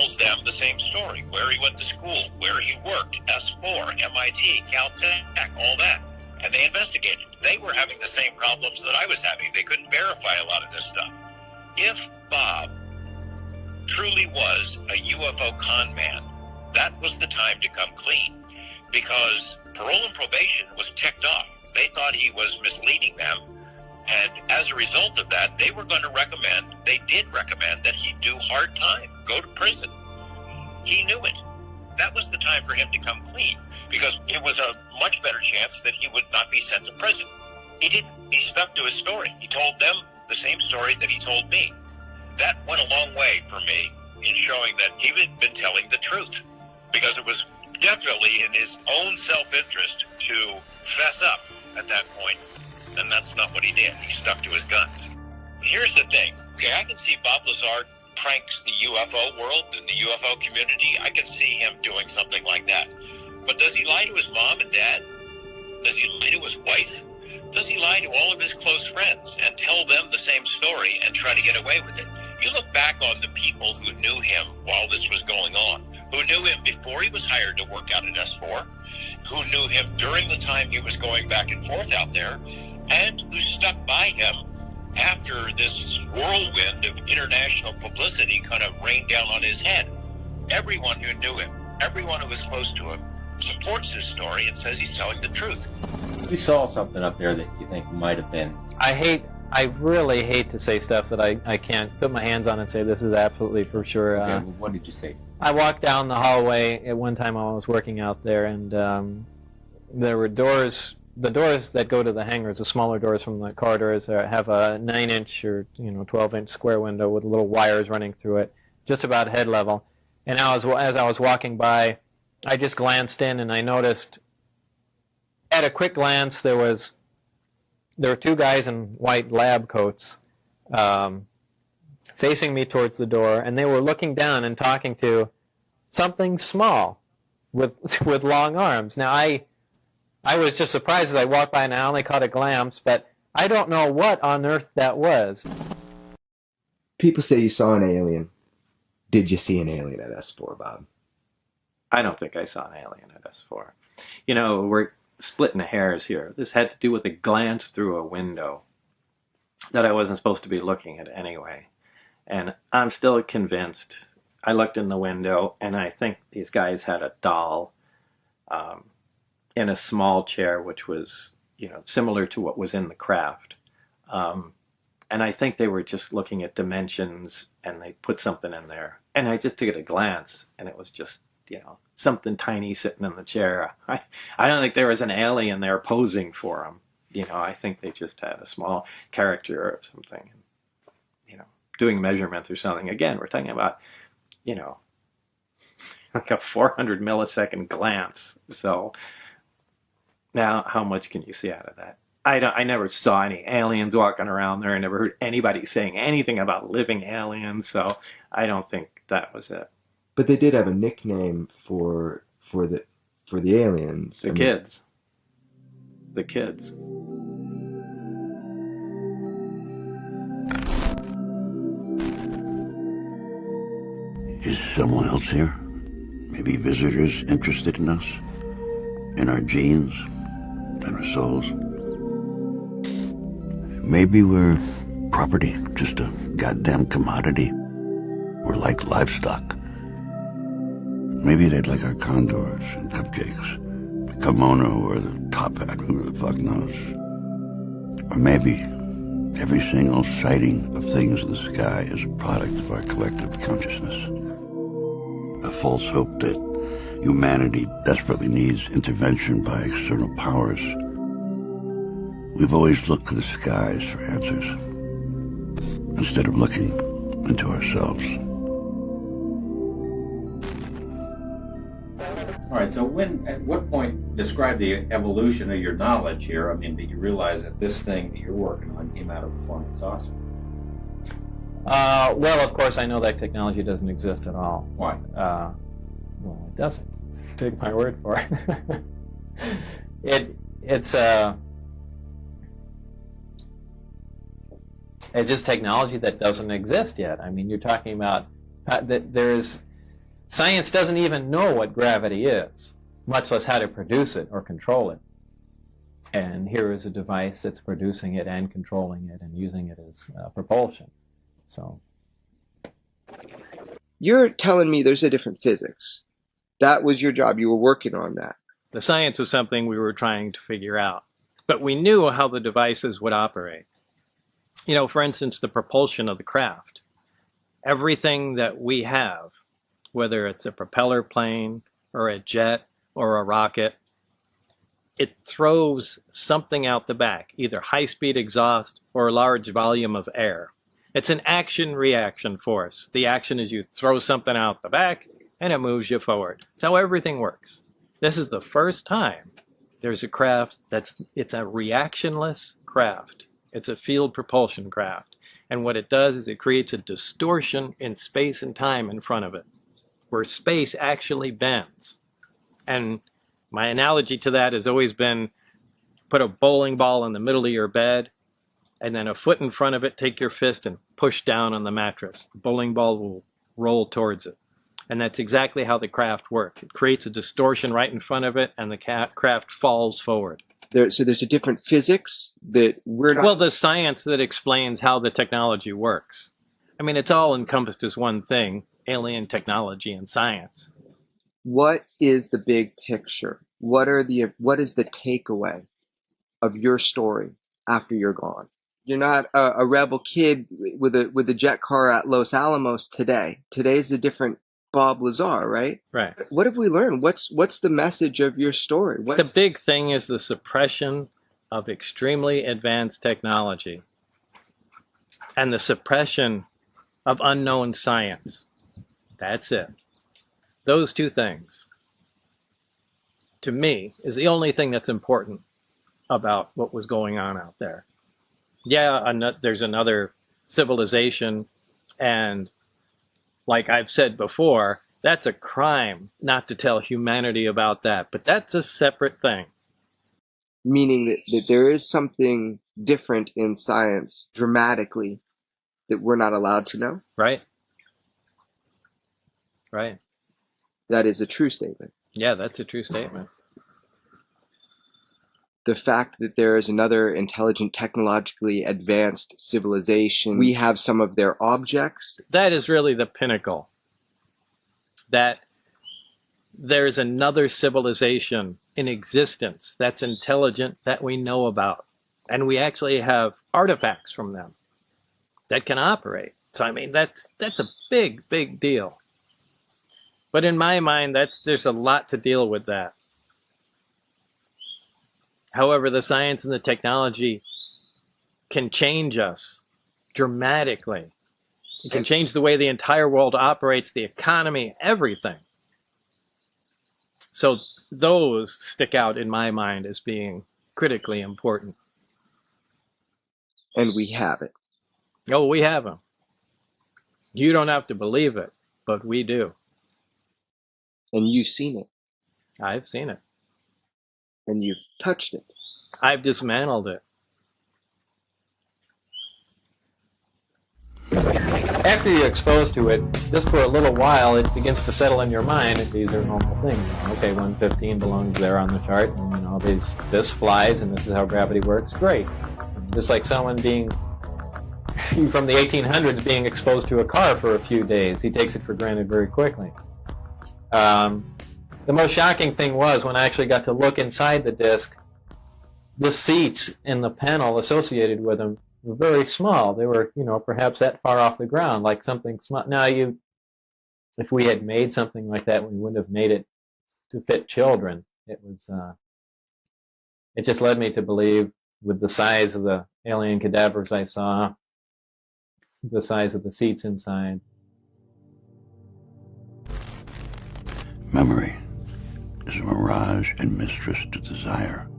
tells them the same story, where he went to school, where he worked, S4, MIT, Caltech, all that. And they investigated. They were having the same problems that I was having. They couldn't verify a lot of this stuff. If Bob truly was a UFO con man, that was the time to come clean, because parole and probation was ticked off. They thought he was misleading them, and as a result of that, they did recommend that he do hard time, go to prison. He knew it. That was the time for him to come clean, because it was a much better chance that he would not be sent to prison. He didn't. He stuck to his story. He told them the same story that he told me. That went a long way for me in showing that he had been telling the truth, because it was definitely in his own self-interest to fess up at that point, and that's not what he did. He stuck to his guns. Here's the thing. Okay, I can see Bob Lazar pranks the UFO world and the UFO community. I can see him doing something like that. But does he lie to his mom and dad? Does he lie to his wife? Does he lie to all of his close friends and tell them the same story and try to get away with it? You look back on the people who knew him while this was going on, who knew him before he was hired to work out at S4, who knew him during the time he was going back and forth out there, and who stuck by him after this whirlwind of international publicity kind of rained down on his head. Everyone who knew him, everyone who was close to him, supports his story and says he's telling the truth. You saw something up there that you think might have been. I really hate to say stuff that I can't put my hands on and say this is absolutely for sure. Okay, well, what did you say? I walked down the hallway at one time while I was working out there, and there were doors. The doors that go to the hangars, the smaller doors from the corridors, have a 9-inch or 12-inch square window with little wires running through it, just about head level. And as I was walking by, I just glanced in and I noticed, at a quick glance, there were two guys in white lab coats facing me towards the door, and they were looking down and talking to something small with long arms. Now, I was just surprised as I walked by, and I only caught a glance, but I don't know what on earth that was. People say you saw an alien. Did you see an alien at S4, Bob? I don't think I saw an alien at S4. We're splitting hairs here. This had to do with a glance through a window that I wasn't supposed to be looking at anyway. And I'm still convinced. I looked in the window, and I think these guys had a doll in a small chair, which was, similar to what was in the craft. And I think they were just looking at dimensions, and they put something in there. And I just took it a glance, and it was just, something tiny sitting in the chair. I don't think there was an alien there posing for them. I think they just had a small character or something, doing measurements or something. Again, we're talking about, like a 400 millisecond glance. So now, how much can you see out of that? I never saw any aliens walking around there. I never heard anybody saying anything about living aliens. So I don't think that was it. But they did have a nickname for the aliens. The kids. The kids. Is someone else here? Maybe visitors interested in us? In our genes? In our souls? Maybe we're property, just a goddamn commodity. We're like livestock. Maybe they'd like our condors and cupcakes, the kimono or the top hat, who the fuck knows. Or maybe every single sighting of things in the sky is a product of our collective consciousness. A false hope that humanity desperately needs intervention by external powers. We've always looked to the skies for answers, instead of looking into ourselves. All right, so at what point, describe the evolution of your knowledge here? I mean, that you realize that this thing that you're working on came out of a flying saucer? Well, of course, I know that technology doesn't exist at all. Why? Well, it doesn't. Take my word for it. It's just technology that doesn't exist yet. I mean, you're talking about that there's Science doesn't even know what gravity is, much less how to produce it or control it. And here is a device that's producing it and controlling it and using it as propulsion. So, You're telling me there's a different physics. That was your job. You were working on that. The science was something we were trying to figure out, but we knew how the devices would operate. You know, for instance, the propulsion of the craft. Everything that we have, whether it's a propeller plane or a jet or a rocket, it throws something out the back, either high-speed exhaust or a large volume of air. It's an action-reaction force. The action is you throw something out the back and it moves you forward. That's how everything works. This is the first time there's a craft it's a reactionless craft. It's a field propulsion craft. And what it does is it creates a distortion in space and time in front of it, where space actually bends. And my analogy to that has always been, put a bowling ball in the middle of your bed, and then a foot in front of it, take your fist and push down on the mattress. The bowling ball will roll towards it. And that's exactly how the craft works. It creates a distortion right in front of it, and the craft falls forward. So there's a different physics that we're not... Well, the science that explains how the technology works. I mean, it's all encompassed as one thing, alien technology and science. What is the big picture? What is the takeaway of your story after you're gone? You're not a rebel kid with a jet car at Los Alamos today. Today's a different Bob Lazar, right? Right. What have we learned? What's the message of your story? The big thing is the suppression of extremely advanced technology and the suppression of unknown science. That's it. Those two things, to me, is the only thing that's important about what was going on out there. Yeah, there's another civilization, and like I've said before, that's a crime not to tell humanity about that, but that's a separate thing. Meaning that there is something different in science dramatically that we're not allowed to know? Right. Right. That is a true statement. Yeah, that's a true statement. The fact that there is another intelligent, technologically advanced civilization, we have some of their objects. That is really the pinnacle. That there's another civilization in existence that's intelligent that we know about. And we actually have artifacts from them that can operate. So, I mean, that's a big, big deal. But in my mind, there's a lot to deal with that. However, the science and the technology can change us dramatically. It can change the way the entire world operates, the economy, everything. So those stick out in my mind as being critically important. And we have it. Oh, we have them. You don't have to believe it, but we do. And you've seen it. I've seen it. And you've touched it. I've dismantled it. After you're exposed to it, just for a little while, it begins to settle in your mind that these are normal things. Okay, 115 belongs there on the chart, and this flies, and this is how gravity works. Great. Just like someone being from the 1800s being exposed to a car for a few days, he takes it for granted very quickly. The most shocking thing was when I actually got to look inside the disc, the seats in the panel associated with them were very small. They were, perhaps that far off the ground, like something small. Now, if we had made something like that, we wouldn't have made it to fit children. It just led me to believe, with the size of the alien cadavers I saw, the size of the seats inside. Memory is a mirage and mistress to desire.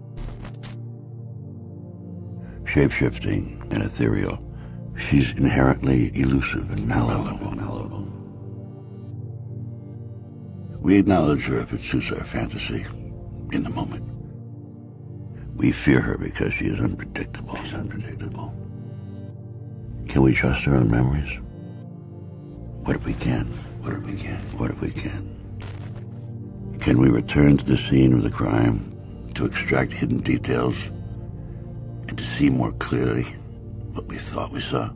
Shape-shifting and ethereal, she's inherently elusive and malleable. We acknowledge her if it suits our fantasy in the moment. We fear her because she is unpredictable. Can we trust her on memories? What if we can? What if we can? What if we can? Can we return to the scene of the crime to extract hidden details and to see more clearly what we thought we saw?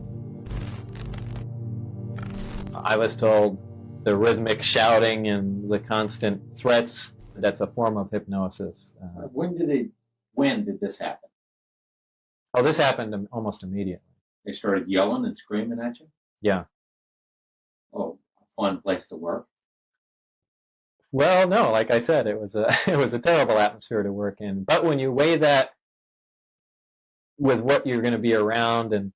I was told the rhythmic shouting and the constant threats, that's a form of hypnosis. When did this happen? Oh, this happened almost immediately. They started yelling and screaming at you? Yeah. Oh, a fun place to work. Well, no, like I said, it was a terrible atmosphere to work in. But when you weigh that with what you're going to be around, and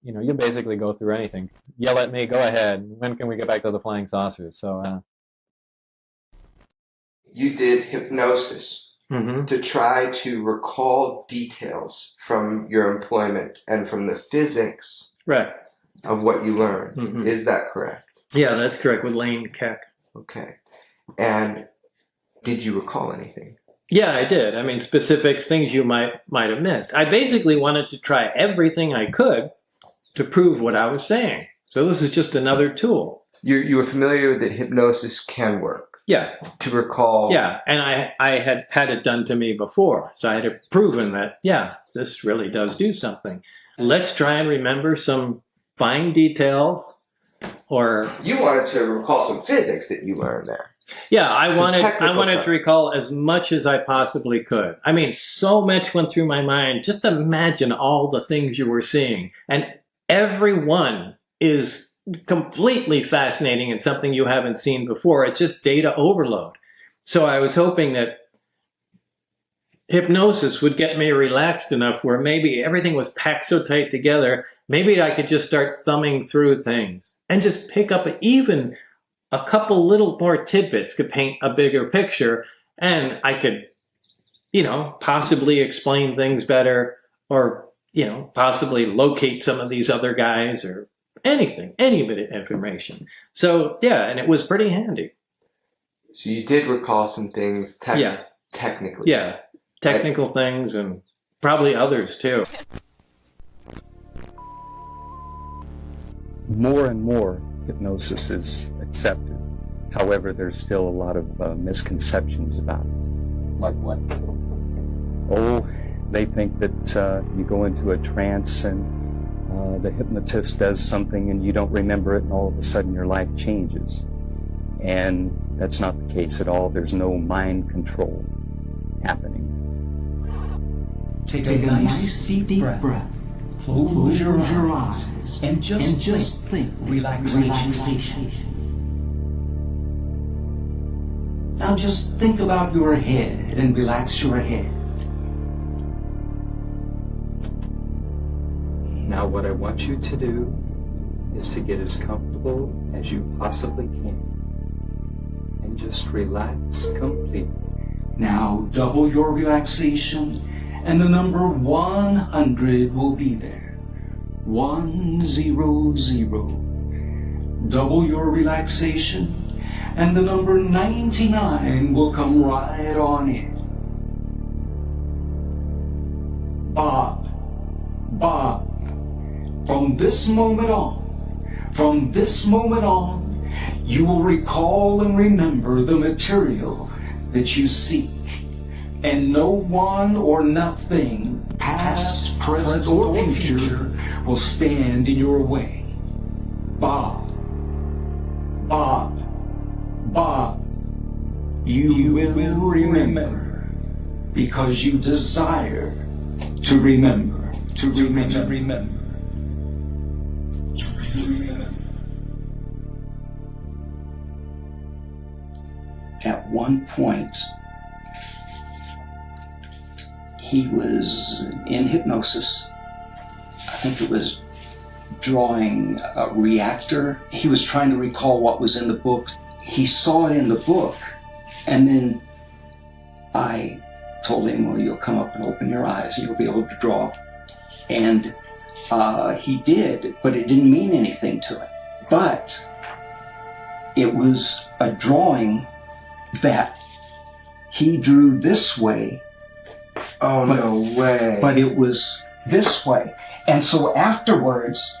you basically go through anything. Yell at me, go ahead. When can we get back to the flying saucers? So You did hypnosis to try to recall details from your employment and from the physics Right. of what you learned. Is that correct? Yeah, that's correct, with Lane Keck. Okay. And did you recall anything? Yeah, I did. I mean, specifics, things you might have missed. I basically wanted to try everything I could to prove what I was saying. So this is just another tool. You were familiar that hypnosis can work? Yeah. To recall? Yeah, and I had had it done to me before, so I had proven that, yeah, this really does do something. Let's try and remember some fine details, or... You wanted to recall some physics that you learned there. Yeah, I wanted stuff. to recall as much as I possibly could. I mean, so much went through my mind. Just imagine all the things you were seeing. And every one is completely fascinating and something you haven't seen before. It's just data overload. So I was hoping that hypnosis would get me relaxed enough where maybe everything was packed so tight together, maybe I could just start thumbing through things and just pick up even a couple little more tidbits could paint a bigger picture, and I could, possibly explain things better, or, possibly locate some of these other guys, or anything, any bit of information. So, yeah, and it was pretty handy. So you did recall some things technically. Yeah, technical things, and probably others too. More and more hypnosis is accepted. However, there's still a lot of misconceptions about it. Like what? Oh, they think that you go into a trance and the hypnotist does something and you don't remember it, and all of a sudden your life changes. And that's not the case at all. There's no mind control happening. Take a nice deep breath. Close your eyes and just think relaxation. Now just think about your head and relax your head. Now what I want you to do is to get as comfortable as you possibly can and just relax completely. Now double your relaxation and the number 100 will be there. 100. Double your relaxation and the number 99 will come right on in. Bob, from this moment on, you will recall and remember the material that you seek, and no one or nothing, past, present, or future, will stand in your way. Bob, you will remember, because you desire to remember, to remember. At one point, he was in hypnosis. I think it was drawing a reactor. He was trying to recall what was in the books. He saw it in the book, and then I told him, well, you'll come up and open your eyes and you'll be able to draw. And he did, but it didn't mean anything to him. But it was a drawing that he drew this way. Oh, no way. But it was this way. And so afterwards,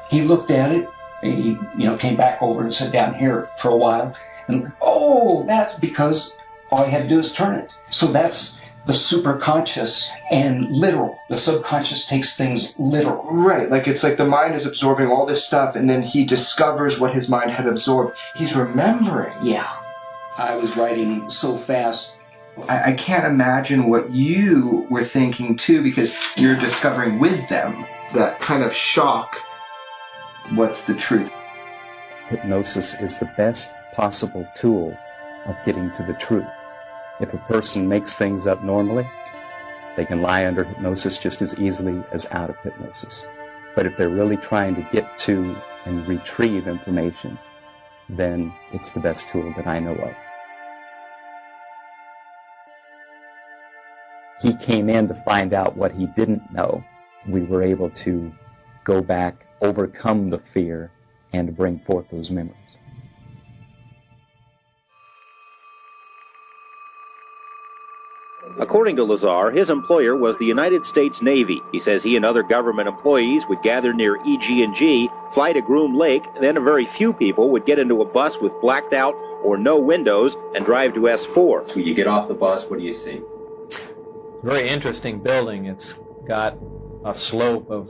he looked at it He, came back over and sat down here for a while. And, oh, that's because all I had to do is turn it. So that's the superconscious and literal. The subconscious takes things literal. Right, it's like the mind is absorbing all this stuff, and then he discovers what his mind had absorbed. He's remembering. Yeah. I was writing so fast. I can't imagine what you were thinking, too, because you're discovering with them that kind of shock. What's the truth? Hypnosis is the best possible tool of getting to the truth. If a person makes things up normally, they can lie under hypnosis just as easily as out of hypnosis. But if they're really trying to get to and retrieve information, then it's the best tool that I know of. He came in to find out what he didn't know. We were able to go back, overcome the fear, and to bring forth those memories. According to Lazar, his employer was the United States Navy. He says he and other government employees would gather near EG&G, fly to Groom Lake, then a very few people would get into a bus with blacked out or no windows and drive to S4. When you get off the bus, what do you see? Very interesting building. It's got a slope of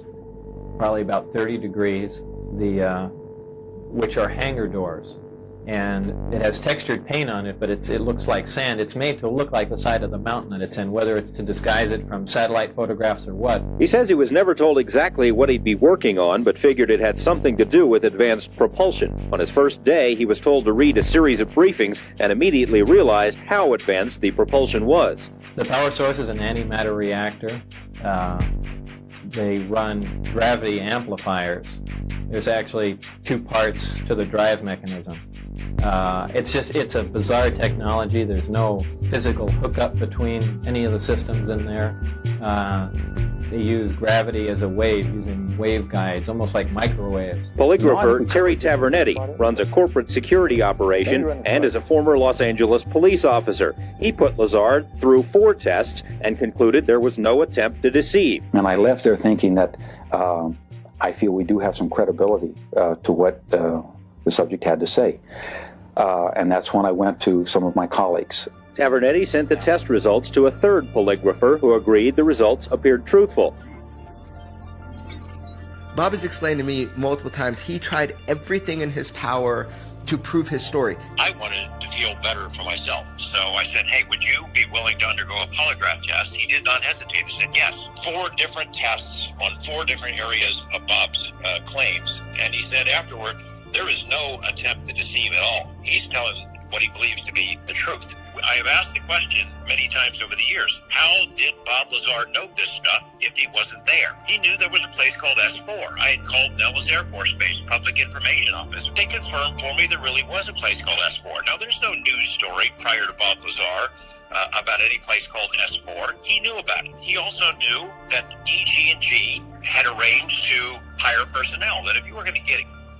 probably about 30 degrees, which are hangar doors. And it has textured paint on it, but it looks like sand. It's made to look like the side of the mountain that it's in, whether it's to disguise it from satellite photographs or what. He says he was never told exactly what he'd be working on, but figured it had something to do with advanced propulsion. On his first day, he was told to read a series of briefings and immediately realized how advanced the propulsion was. The power source is an antimatter reactor. They run gravity amplifiers. There's actually two parts to the drive mechanism. It's a bizarre technology. There's no physical hookup between any of the systems in there. They use gravity as a wave, using waveguides, almost like microwaves. Polygrapher Terry Tavernetti runs a corporate security operation and is a former Los Angeles police officer. He put Lazar through 4 tests and concluded there was no attempt to deceive. And I left there thinking that I feel we do have some credibility to what the subject had to say. And that's when I went to some of my colleagues. Tavernetti sent the test results to a third polygrapher who agreed the results appeared truthful. Bob has explained to me multiple times he tried everything in his power to prove his story. I wanted to feel better for myself, so I said, hey, would you be willing to undergo a polygraph test? He did not hesitate. He said yes. 4 different tests on 4 different areas of Bob's claims. And he said afterward, there is no attempt to deceive at all. He's telling what he believes to be the truth. I have asked the question many times over the years, how did Bob Lazar know this stuff if he wasn't there? He knew there was a place called S4. I had called Nellis Air Force Base Public Information Office. They confirmed for me there really was a place called S4. Now, there's no news story prior to Bob Lazar about any place called S4. He knew about it. He also knew that EG&G had arranged to hire personnel, that if you were going to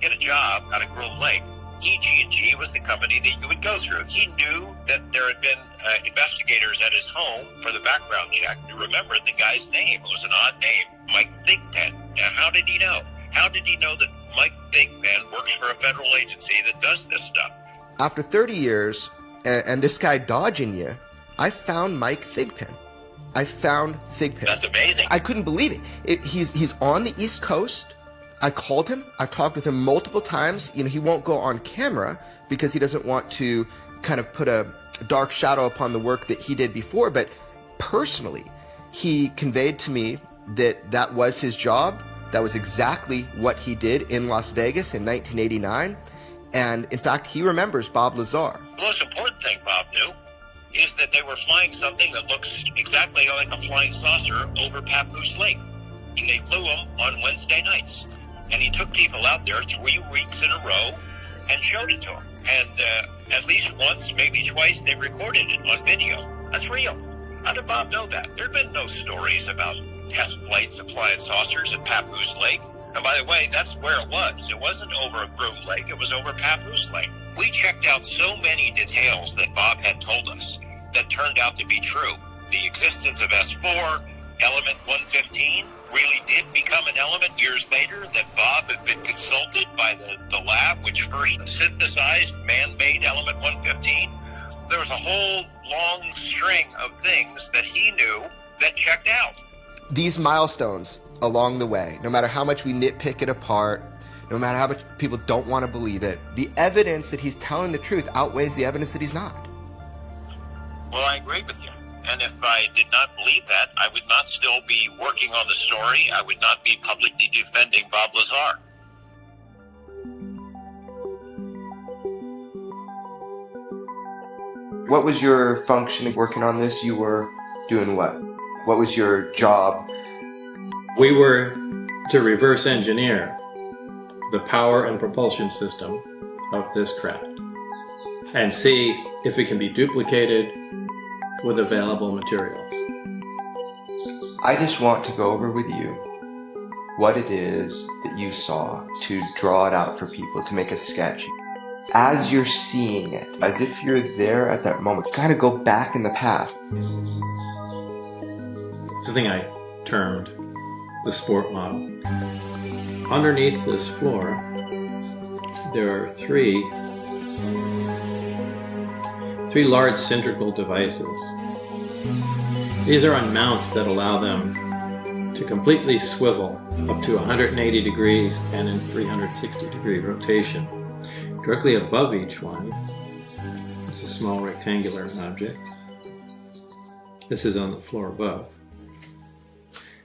get a job out of Groom Lake, EG&G was the company that you would go through. He knew that there had been investigators at his home for the background check. You remember the guy's name. It was an odd name, Mike Thigpen. Now, how did he know? How did he know that Mike Thigpen works for a federal agency that does this stuff? After 30 years, and this guy dodging you, I found Mike Thigpen. I found Thigpen. That's amazing. I couldn't believe it. He's on the East Coast. I called him. I've talked with him multiple times. He won't go on camera because he doesn't want to kind of put a dark shadow upon the work that he did before. But personally, he conveyed to me that that was his job. That was exactly what he did in Las Vegas in 1989. And in fact, he remembers Bob Lazar. The most important thing Bob knew is that they were flying something that looks exactly like a flying saucer over Papoose Lake. And they flew them on Wednesday nights. And he took people out there 3 weeks in a row and showed it to them. And at least once, maybe twice, they recorded it on video. That's real. How did Bob know that? There have been no stories about test flights of flying saucers at Papoose Lake. And by the way, that's where it was. It wasn't over Groom Lake. It was over Papoose Lake. We checked out so many details that Bob had told us that turned out to be true. The existence of S4, Element 115, really did become an element years later, that Bob had been consulted by the lab which first synthesized man-made element 115. There was a whole long string of things that he knew that checked out. These milestones along the way, no matter how much we nitpick it apart, no matter how much people don't want to believe it, the evidence that he's telling the truth outweighs the evidence that he's not. Well, I agree with you. And if I did not believe that, I would not still be working on the story. I would not be publicly defending Bob Lazar. What was your function working on this? You were doing what? What was your job? We were to reverse engineer the power and propulsion system of this craft and see if it can be duplicated with available materials. I just want to go over with you what it is that you saw, to draw it out for people, to make a sketch. As you're seeing it, as if you're there at that moment, kind of go back in the past. It's the thing I termed the sport model. Underneath this floor, there are three large cylindrical devices. These are on mounts that allow them to completely swivel up to 180 degrees and in 360 degree rotation. Directly above each one is a small rectangular object. This is on the floor above.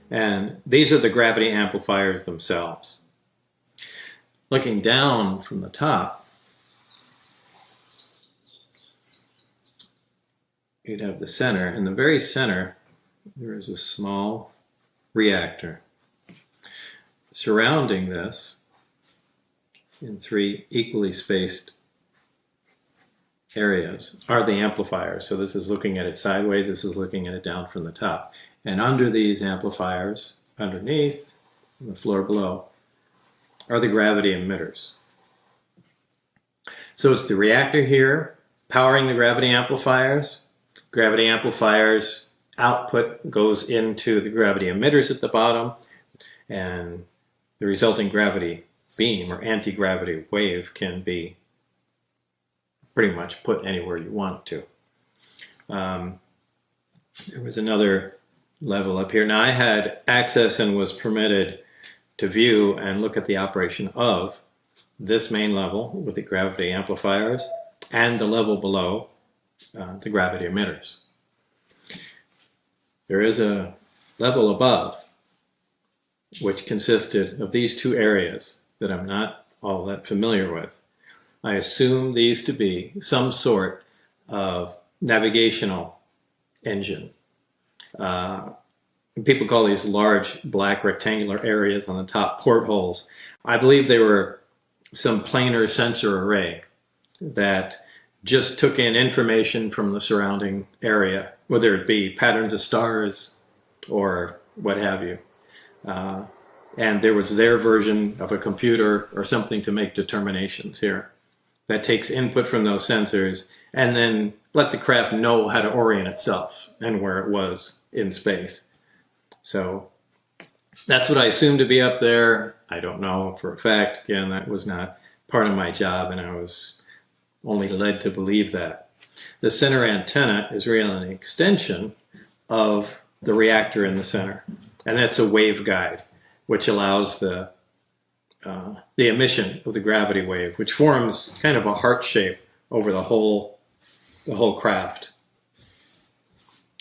And these are the gravity amplifiers themselves. Looking down from the top, you'd have the center. In the very center, there is a small reactor. Surrounding this, in three equally spaced areas, are the amplifiers. So this is looking at it sideways, this is looking at it down from the top. And under these amplifiers, underneath, on the floor below, are the gravity emitters. So it's the reactor here, powering the gravity amplifiers. Gravity amplifiers output goes into the gravity emitters at the bottom, and the resulting gravity beam or anti-gravity wave can be pretty much put anywhere you want to. There was another level up here. Now I had access and was permitted to view and look at the operation of this main level with the gravity amplifiers and the level below, the gravity emitters. There is a level above which consisted of these two areas that I'm not all that familiar with. I assume these to be some sort of navigational engine. People call these large black rectangular areas on the top portholes. I believe they were some planar sensor array that just took in information from the surrounding area, whether it be patterns of stars or what have you. And there was their version of a computer or something to make determinations here that takes input from those sensors and then let the craft know how to orient itself and where it was in space. So that's what I assumed to be up there. I don't know for a fact. Again, that was not part of my job, and I was only led to believe that. The center antenna is really an extension of the reactor in the center, and that's a waveguide, which allows the emission of the gravity wave, which forms kind of a heart shape over the whole craft.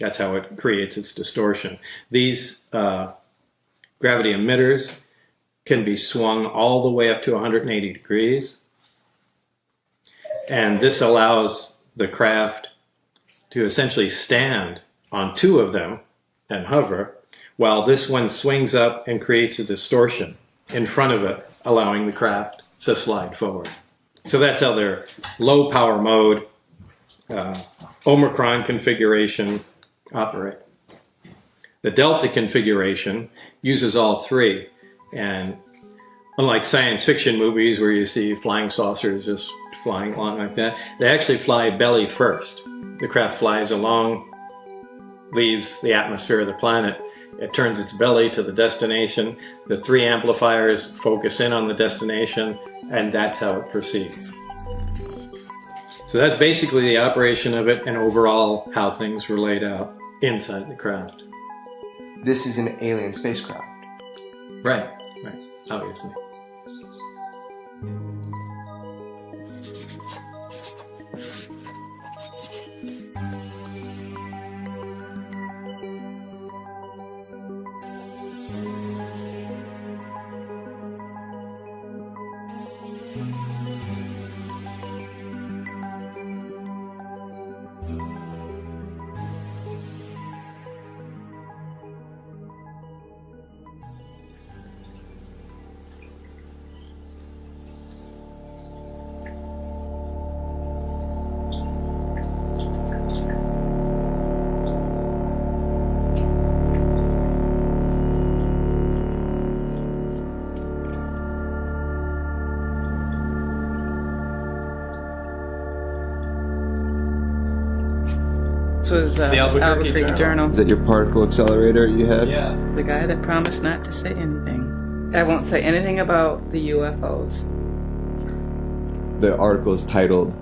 That's how it creates its distortion. These gravity emitters can be swung all the way up to 180 degrees. And this allows the craft to essentially stand on two of them and hover, while this one swings up and creates a distortion in front of it, allowing the craft to slide forward. So that's how their low power mode, Omicron configuration operate. The Delta configuration uses all three, and unlike science fiction movies where you see flying saucers just flying along like that, they actually fly belly first. The craft flies along, leaves the atmosphere of the planet, It turns its belly to the destination. The 3 amplifiers focus in on the destination, and that's how it proceeds. So that's basically the operation of it and overall how things were laid out inside the craft. This is an alien spacecraft. Right, obviously. Was the Albuquerque Journal. Is that your particle accelerator you had? Yeah. The guy that promised not to say anything. I won't say anything about the UFOs. The article is titled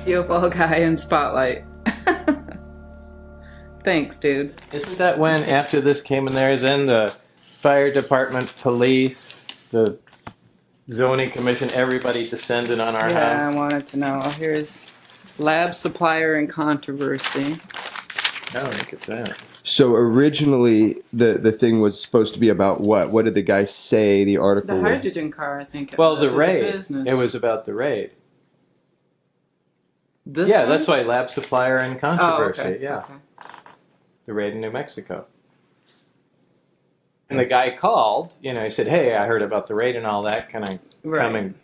UFO guy in Spotlight. Thanks, dude. Isn't that when, after this came in there, then the fire department, police, the zoning commission, everybody descended on our Yeah, house? I wanted to know. Here's lab supplier and controversy. Oh, look at that. So originally, the thing was supposed to be about what? What did the guy say? The article. The hydrogen car, I think. Well, the was, or raid. business. It was about the raid. This Yeah, one? that's why lab supplier and controversy. Oh, okay. Yeah, Okay. the raid in New Mexico. And the guy called. You know, he said, "Hey, I heard about the raid and all that. Can I come and,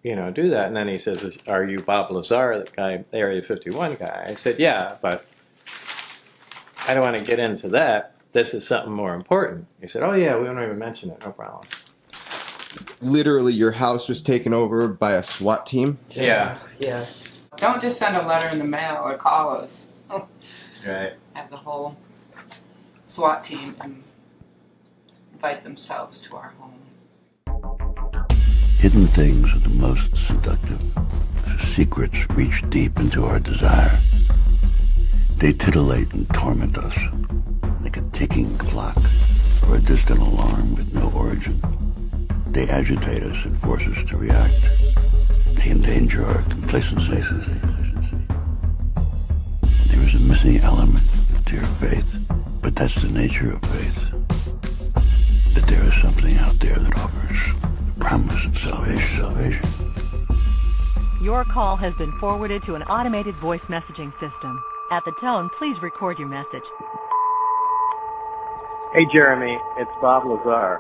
do that?" And then he says, "Are you Bob Lazar, the guy, the Area 51 guy?" I said, "Yeah, but I don't want to get into that. This is something more important." He said, "Oh yeah, we won't even mention it. No problem." Literally, your house was taken over by a SWAT team? Yeah. Yes. Don't just send a letter in the mail or call us. Right. Have the whole SWAT team and invite themselves to our home. Hidden things are the most seductive. Secrets reach deep into our desire. They titillate and torment us, like a ticking clock or a distant alarm with no origin. They agitate us and force us to react. They endanger our complacency. There is a missing element to your faith, but that's the nature of faith. That there is something out there that offers the promise of salvation. Your call has been forwarded to an automated voice messaging system. At the tone, please record your message. Hey, Jeremy, it's Bob Lazar.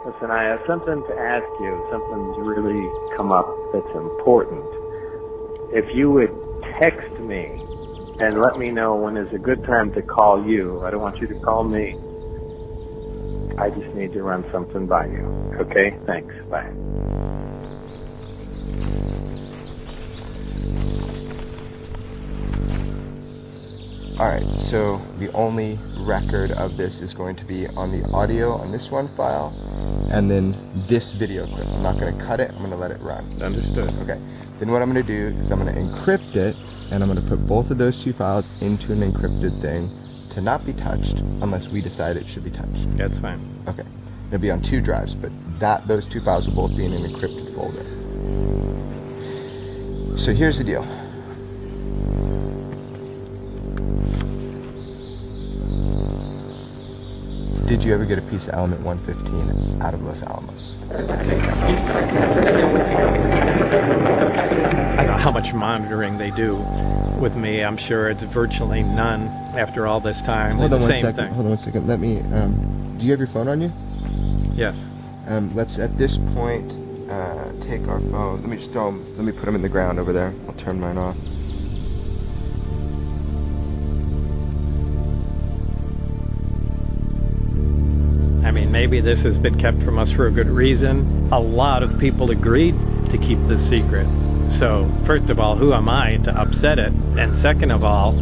Listen, I have something to ask you. Something's really come up that's important. If you would text me and let me know when is a good time to call you. I don't want you to call me. I just need to run something by you. Okay? Thanks. Bye. Alright, so the only record of this is going to be on the audio on this one file, and then this video clip. I'm not going to cut it, I'm going to let it run. Understood. Okay, then what I'm going to do is I'm going to encrypt it, and I'm going to put both of those two files into an encrypted thing to not be touched unless we decide it should be touched. That's fine. Okay, it'll be on 2 drives, but those 2 files will both be in an encrypted folder. So here's the deal. Did you ever get a piece of element 115 out of Los Alamos? I don't know how much monitoring they do with me. I'm sure it's virtually none after all this time. Hold on one same second. thing. Hold on 1 second. Let me. Do you have your phone on you? Yes. Let's at this point take our phone. Let me just throw them. Let me put them in the ground over there. I'll turn mine off. I mean, maybe this has been kept from us for a good reason. A lot of people agreed to keep this secret. So, first of all, who am I to upset it? And second of all,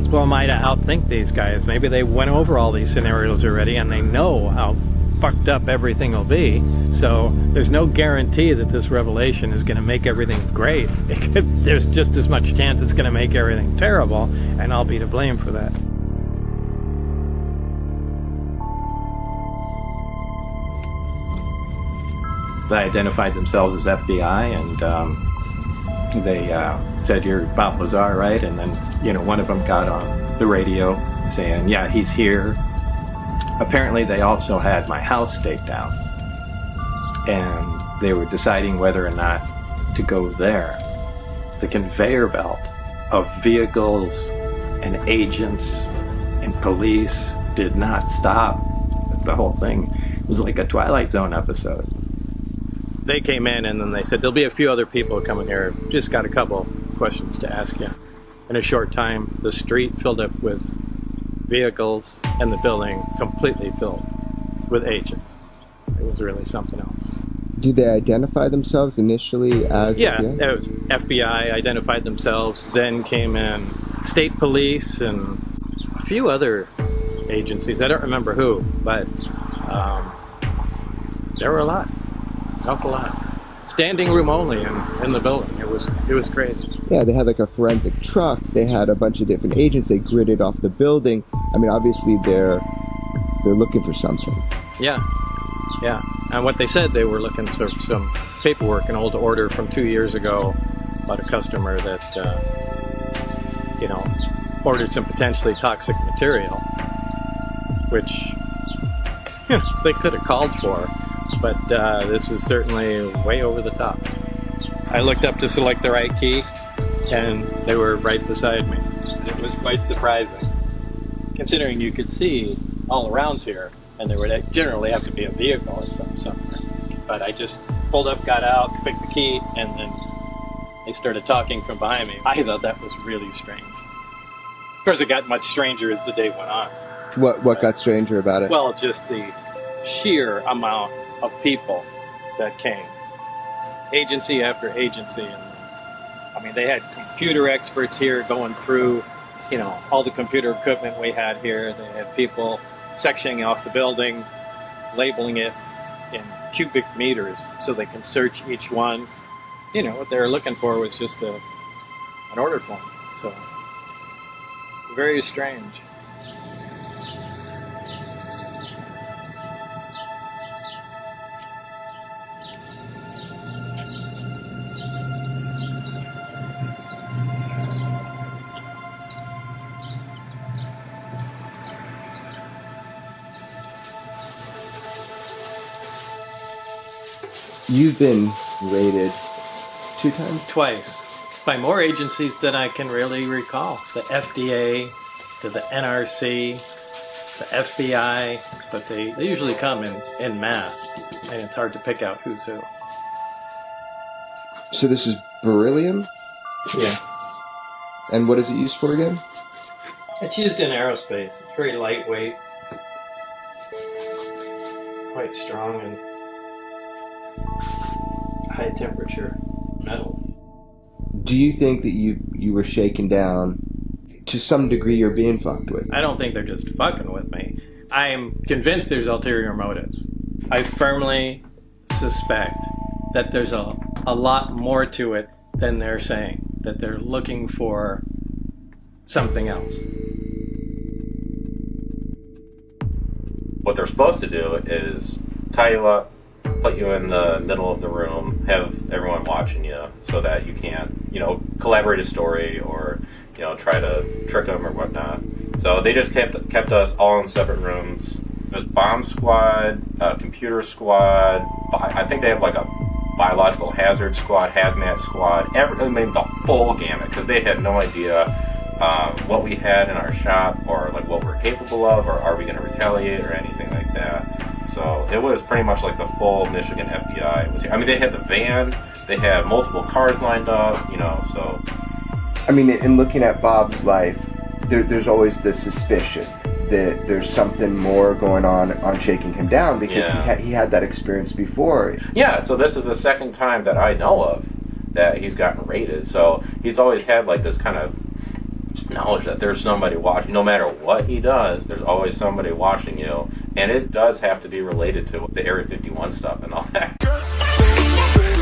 Well, am I to outthink these guys? Maybe they went over all these scenarios already and they know how fucked up everything will be. So there's no guarantee that this revelation is going to make everything great. There's just as much chance it's going to make everything terrible, and I'll be to blame for that. They identified themselves as FBI, and they said, "You're Bob Lazar, right?" And then, one of them got on the radio saying, "Yeah, he's here." Apparently, they also had my house staked out, and they were deciding whether or not to go there. The conveyor belt of vehicles and agents and police did not stop. The whole thing was like a Twilight Zone episode. They came in and then they said, "There'll be a few other people coming here. Just got a couple questions to ask you." In a short time, the street filled up with vehicles and the building completely filled with agents. It was really something else. Do they identify themselves initially as... Yeah, it was FBI, identified themselves, then came in state police and a few other agencies. I don't remember who, but there were a lot. Awful lot. Standing room only in the building. It was crazy. Yeah, they had like a forensic truck. They had a bunch of different agents. They gridded off the building. I mean, obviously they're looking for something. Yeah. And what they said, they were looking for some paperwork, an old order from 2 years ago about a customer that ordered some potentially toxic material, which they could have called for. But this was certainly way over the top. I looked up to select the right key, and they were right beside me. It was quite surprising, considering you could see all around here, and there would generally have to be a vehicle or something somewhere. But I just pulled up, got out, picked the key, and then they started talking from behind me. I thought that was really strange. Of course, it got much stranger as the day went on. What got stranger about it? Well, just the sheer amount of people that came, agency after agency. And I mean, they had computer experts here going through, all the computer equipment we had here. They had people sectioning off the building, labeling it in cubic meters so they can search each one. What they were looking for was just an order form. So, very strange. You've been raided 2 times? Twice. By more agencies than I can really recall. The FDA, to the NRC, the FBI, but they usually come in mass, and it's hard to pick out who's who. So this is beryllium? Yeah. And what is it used for again? It's used in aerospace. It's very lightweight, quite strong, and high temperature metal. Do you think that you were shaken down? To some degree you're being fucked with? I don't think they're just fucking with me. I am convinced there's ulterior motives. I firmly suspect that there's a lot more to it than they're saying, that they're looking for something else. What they're supposed to do is tie you up, put you in the middle of the room, have everyone watching you so that you can't, collaborate a story or, try to trick them or whatnot. So they just kept us all in separate rooms. There's bomb squad, computer squad, I think they have like a biological hazard squad, hazmat squad, the full gamut, because they had no idea what we had in our shop or like what we're capable of, or are we going to retaliate or anything like that. So it was pretty much like the full Michigan FBI was here. I mean, they had the van, they had multiple cars lined up, so. I mean, in looking at Bob's life, there's always the suspicion that there's something more going on shaking him down, because he had that experience before. Yeah, so this is the second time that I know of that he's gotten raided. So he's always had like this kind of knowledge that there's somebody watching. No matter what he does, there's always somebody watching you, and it does have to be related to the Area 51 stuff and all that.